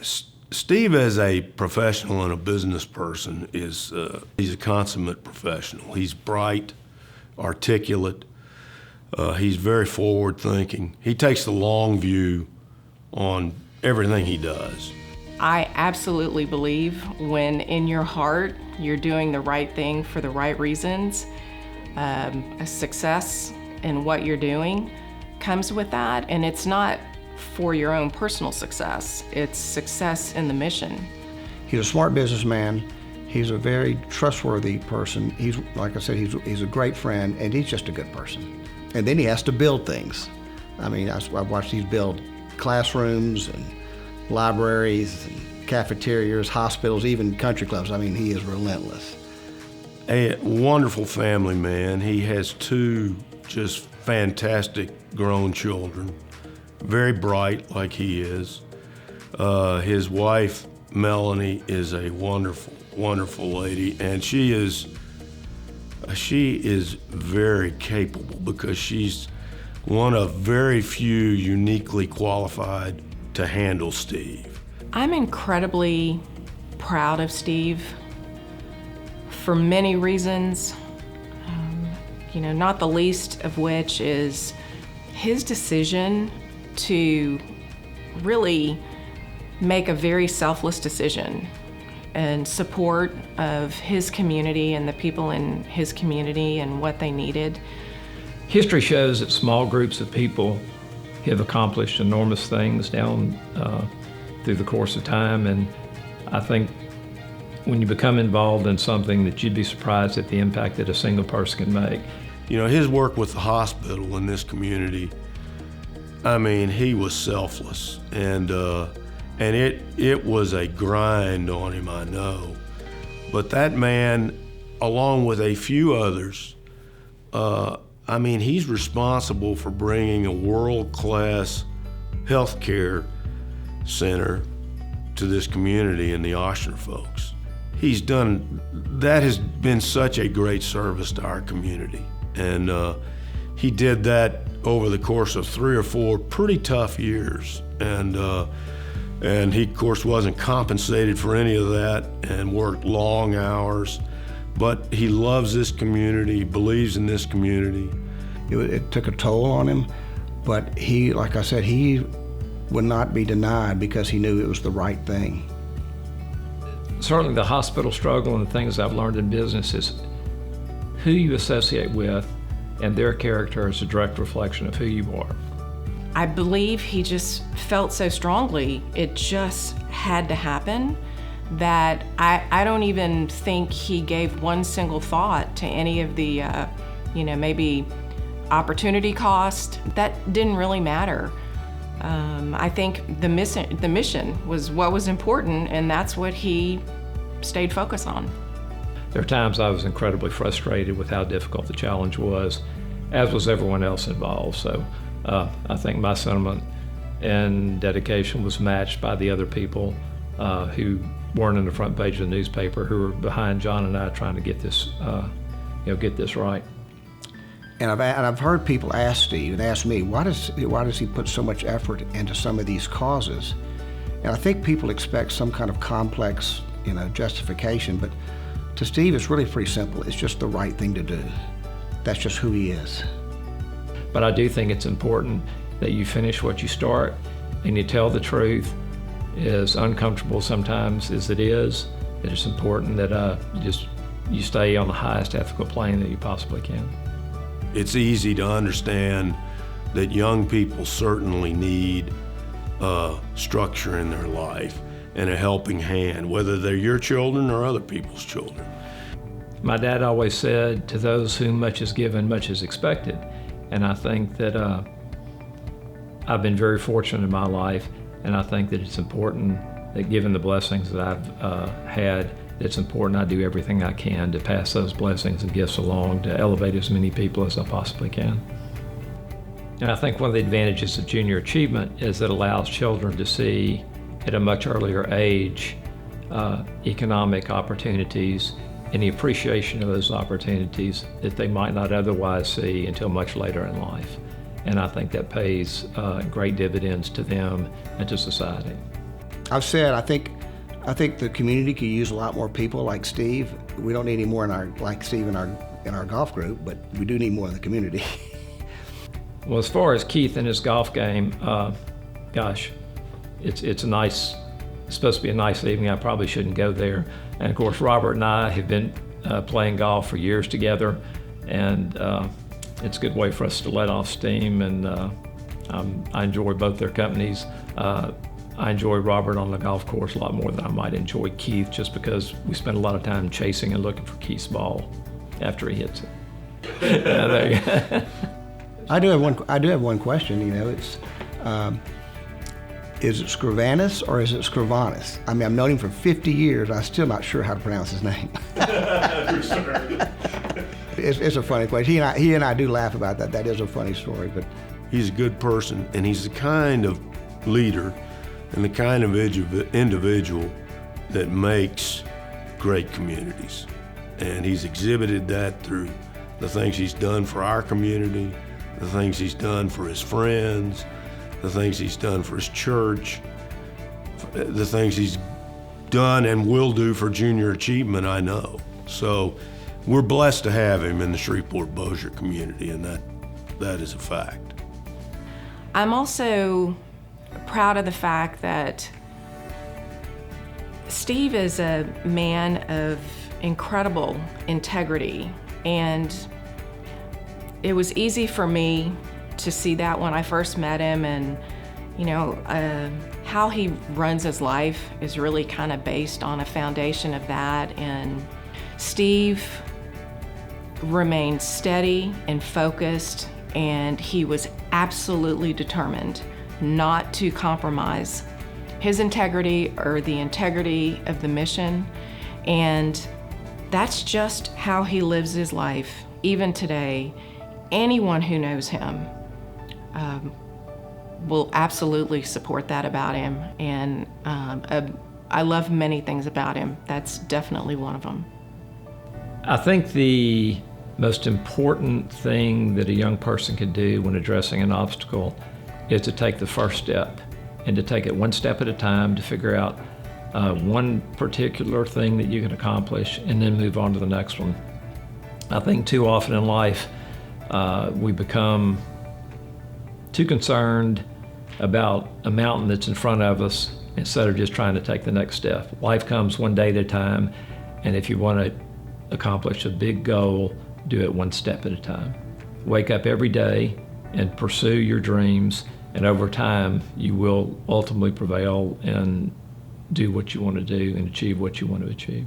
Steve, as a professional and a business person, he's a consummate professional. He's bright, articulate. He's very forward-thinking. He takes the long view on everything he does. I absolutely believe when in your heart you're doing the right thing for the right reasons, a success in what you're doing comes with that, and it's not for your own personal success, it's success in the mission. He's a smart businessman. He's a very trustworthy person. He's, like I said, he's a great friend, and he's just a good person. And then he has to build things. I mean, I've watched these build classrooms and libraries and cafeterias, hospitals, even country clubs. I mean, he is relentless. A wonderful family man. He has two just fantastic grown children, very bright like he is. His wife, Melanie, is a wonderful, wonderful lady, and she is very capable because she's one of very few uniquely qualified to handle Steve. I'm incredibly proud of Steve for many reasons, not the least of which is his decision to really make a very selfless decision in support of his community and the people in his community and what they needed. History shows that small groups of people have accomplished enormous things down through the course of time, and I think when you become involved in something that you'd be surprised at the impact that a single person can make. His work with the hospital in this community, I mean, he was selfless, and it was a grind on him, I know. But that man, along with a few others, he's responsible for bringing a world-class healthcare center to this community and the Ochsner folks. That has been such a great service to our community. And he did that over the course of 3 or 4 pretty tough years. And he, of course, wasn't compensated for any of that and worked long hours. But he loves this community, believes in this community. It took a toll on him, but he, like I said, he would not be denied because he knew it was the right thing. Certainly the hospital struggle and the things I've learned in business is who you associate with and their character is a direct reflection of who you are. I believe he just felt so strongly it just had to happen that I don't even think he gave one single thought to any of the, maybe opportunity cost. That didn't really matter. I think the mission was what was important, and that's what he stayed focused on. There are times I was incredibly frustrated with how difficult the challenge was, as was everyone else involved. So I think my sentiment and dedication was matched by the other people who weren't in the front page of the newspaper, who were behind John and I trying to get this, get this right. And I've heard people ask Steve and ask me, why does he put so much effort into some of these causes? And I think people expect some kind of complex, justification, but to Steve, it's really pretty simple. It's just the right thing to do. That's just who he is. But I do think it's important that you finish what you start and you tell the truth, as uncomfortable sometimes as it is. It's important that you stay on the highest ethical plane that you possibly can. It's easy to understand that young people certainly need structure in their life and a helping hand, whether they're your children or other people's children. My dad always said, to those whom much is given, much is expected. And I think that I've been very fortunate in my life, and I think that it's important that given the blessings that I've had, it's important I do everything I can to pass those blessings and gifts along to elevate as many people as I possibly can. And I think one of the advantages of junior achievement is that it allows children to see at a much earlier age economic opportunities and the appreciation of those opportunities that they might not otherwise see until much later in life. And I think that pays great dividends to them and to society. I've said I think the community could use a lot more people like Steve. We don't need any more like Steve in our golf group, but we do need more in the community. Well, as far as Keith and his golf game, gosh, it's a nice. It's supposed to be a nice evening. I probably shouldn't go there. And of course, Robert and I have been playing golf for years together, and it's a good way for us to let off steam. And I enjoy both their companies. I enjoy Robert on the golf course a lot more than I might enjoy Keith, just because we spend a lot of time chasing and looking for Keith's ball after he hits it. There you go. I do have one question. You know, it's is it Skrivanos or is it Skrivanos? I mean, I've known him for 50 years. I'm still not sure how to pronounce his name. It's a funny question. He and I do laugh about that. That is a funny story. But he's a good person, and he's the kind of leader and the kind of individual that makes great communities. And he's exhibited that through the things he's done for our community, the things he's done for his friends, the things he's done for his church, the things he's done and will do for junior achievement, I know. So we're blessed to have him in the Shreveport-Bossier community, and that is a fact. I'm also proud of the fact that Steve is a man of incredible integrity, and it was easy for me to see that when I first met him. And you know, how he runs his life is really kind of based on a foundation of that. And Steve remained steady and focused, and he was absolutely determined not to compromise his integrity or the integrity of the mission. And that's just how he lives his life, even today. Anyone who knows him will absolutely support that about him. And I love many things about him. That's definitely one of them. I think the most important thing that a young person can do when addressing an obstacle is to take the first step, and to take it one step at a time, to figure out one particular thing that you can accomplish and then move on to the next one. I think too often in life we become too concerned about a mountain that's in front of us instead of just trying to take the next step. Life comes one day at a time, and if you want to accomplish a big goal, do it one step at a time. Wake up every day and pursue your dreams, and over time you will ultimately prevail and do what you want to do and achieve what you want to achieve.